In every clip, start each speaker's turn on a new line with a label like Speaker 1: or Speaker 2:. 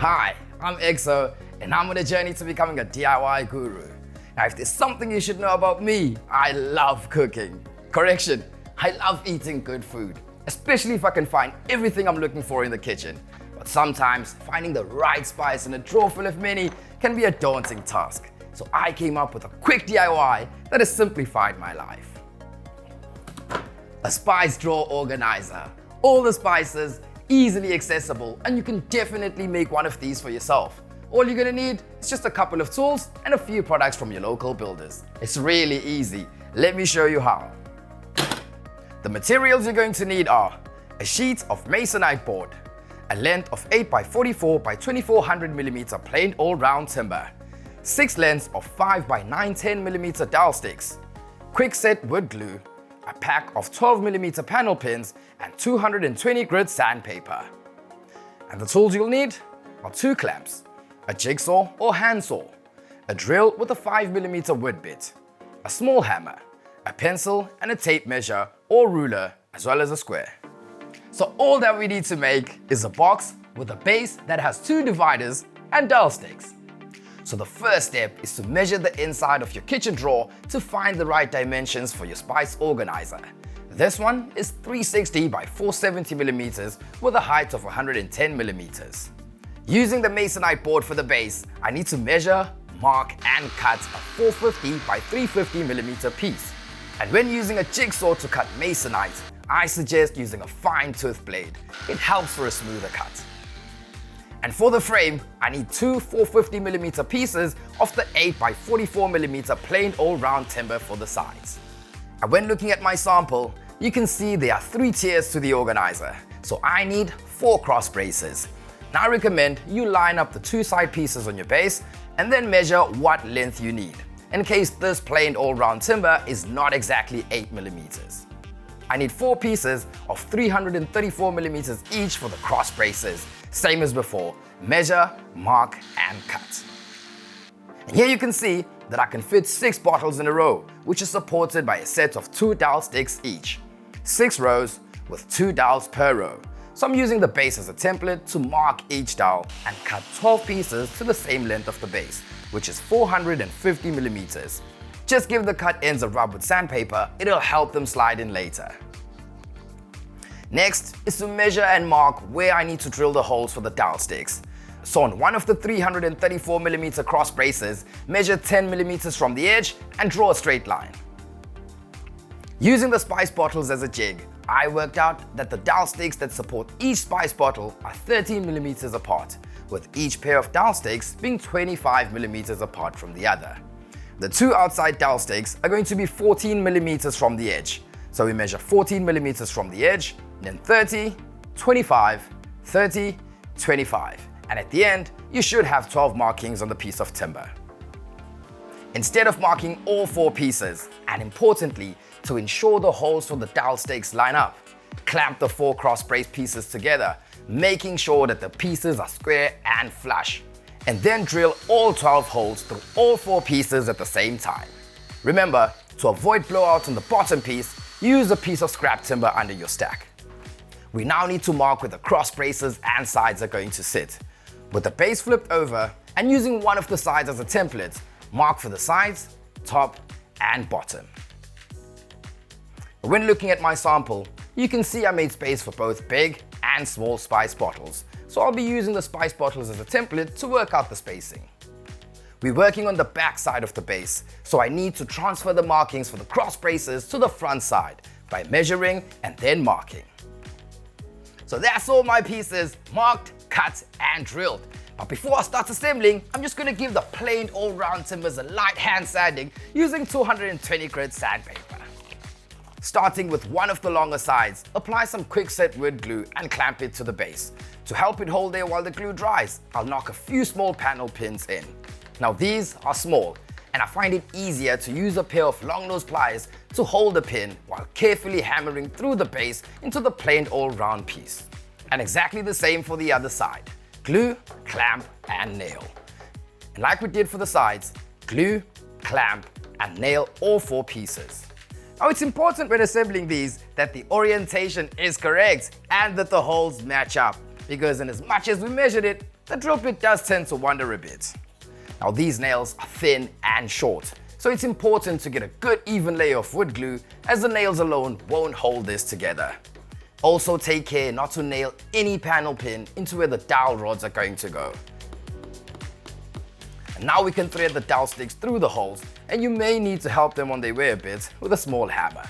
Speaker 1: Hi, I'm EXO, and I'm on a journey to becoming a DIY guru. Now, if there's something you should know about me, I love cooking. Correction, I love eating good food, especially if I can find everything I'm looking for in the kitchen. But sometimes, finding the right spice in a drawer full of many can be a daunting task. So I came up with a quick DIY that has simplified my life. A spice drawer organizer. All the spices, easily accessible, and you can definitely make one of these for yourself. All you're gonna need is just a couple of tools and a few products from your local builders. It's really easy. Let me show you how. The materials you're going to need are a sheet of masonite board, a length of 8x44 by 2400mm plain all-round timber, 6 lengths of 5x 910mm dowel sticks, quick set wood glue, a pack of 12mm panel pins, and 220 grit sandpaper. And the tools you'll need are 2 clamps, a jigsaw or handsaw, a drill with a 5mm wood bit, a small hammer, a pencil and a tape measure or ruler, as well as a square. So all that we need to make is a box with a base that has 2 dividers and dowel sticks. So the first step is to measure the inside of your kitchen drawer to find the right dimensions for your spice organizer. This one is 360 by 470mm with a height of 110mm. Using the masonite board for the base, I need to measure, mark and cut a 450 by 350mm piece. And when using a jigsaw to cut masonite, I suggest using a fine tooth blade. It helps for a smoother cut. And for the frame, I need 2 450mm pieces of the 8x44mm plain all-round timber for the sides. And when looking at my sample, you can see there are 3 tiers to the organizer. So I need 4 cross braces. Now I recommend you line up the 2 side pieces on your base and then measure what length you need, in case this plain all-round timber is not exactly 8mm. I need 4 pieces of 334mm each for the cross braces. Same as before, measure, mark and cut. And here you can see that I can fit 6 bottles in a row, which is supported by a set of 2 dowel sticks each. 6 rows with 2 dowels per row. So I'm using the base as a template to mark each dowel and cut 12 pieces to the same length of the base, which is 450mm. Just give the cut ends a rub with sandpaper, it'll help them slide in later. Next is to measure and mark where I need to drill the holes for the dowel sticks. So on one of the 334mm cross braces, measure 10mm from the edge and draw a straight line. Using the spice bottles as a jig, I worked out that the dowel sticks that support each spice bottle are 13mm apart, with each pair of dowel sticks being 25mm apart from the other. The 2 outside dowel sticks are going to be 14mm from the edge. So we measure 14mm from the edge, then 30, 25, 30, 25. And at the end, you should have 12 markings on the piece of timber. Instead of marking all 4 pieces, and importantly, to ensure the holes for the dowel sticks line up, clamp the 4 cross brace pieces together, making sure that the pieces are square and flush. And then drill all 12 holes through all 4 pieces at the same time. Remember, to avoid blowouts on the bottom piece, use a piece of scrap timber under your stack. We now need to mark where the cross braces and sides are going to sit. With the base flipped over and using one of the sides as a template, mark for the sides, top and bottom. When looking at my sample, you can see I made space for both big and small spice bottles, so I'll be using the spice bottles as a template to work out the spacing. We're working on the back side of the base, so I need to transfer the markings for the cross braces to the front side by measuring and then marking. So that's all my pieces marked, cut and drilled. But before I start assembling, I'm just going to give the plain all-round timbers a light hand sanding using 220 grit sandpaper. Starting with one of the longer sides, apply some quick set wood glue and clamp it to the base. To help it hold there while the glue dries, I'll knock a few small panel pins in. Now these are small, and I find it easier to use a pair of long nose pliers to hold the pin while carefully hammering through the base into the plain all-round piece. And exactly the same for the other side. Glue, clamp and nail. And like we did for the sides, glue, clamp and nail all 4 pieces. Now it's important when assembling these that the orientation is correct and that the holes match up. because in as much as we measured it, the drill bit does tend to wander a bit. Now these nails are thin and short, so it's important to get a good even layer of wood glue, as the nails alone won't hold this together. Also take care not to nail any panel pin into where the dowel rods are going to go. And now we can thread the dowel sticks through the holes, and you may need to help them on their way a bit with a small hammer.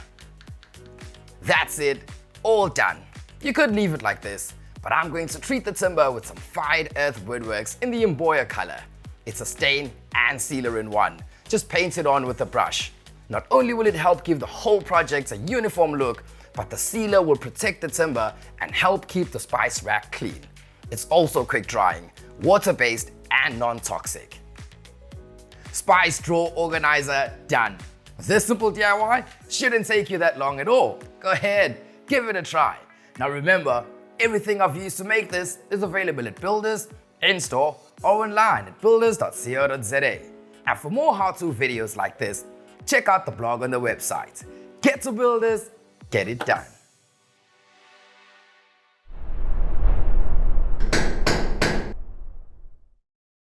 Speaker 1: That's it, all done. You could leave it like this, but I'm going to treat the timber with some fine earth woodworks in the Emboya color. It's a stain and sealer in one. Just paint it on with a brush. Not only will it help give the whole project a uniform look, but the sealer will protect the timber and help keep the spice rack clean. It's also quick drying, water-based and non-toxic. Spice drawer organizer done. This simple DIY shouldn't take you that long at all. Go ahead, give it a try. Now remember, everything I've used to make this is available at Builders, in-store or online at builders.co.za. And for more how-to videos like this, check out the blog on the website. Get to Builders, get it done.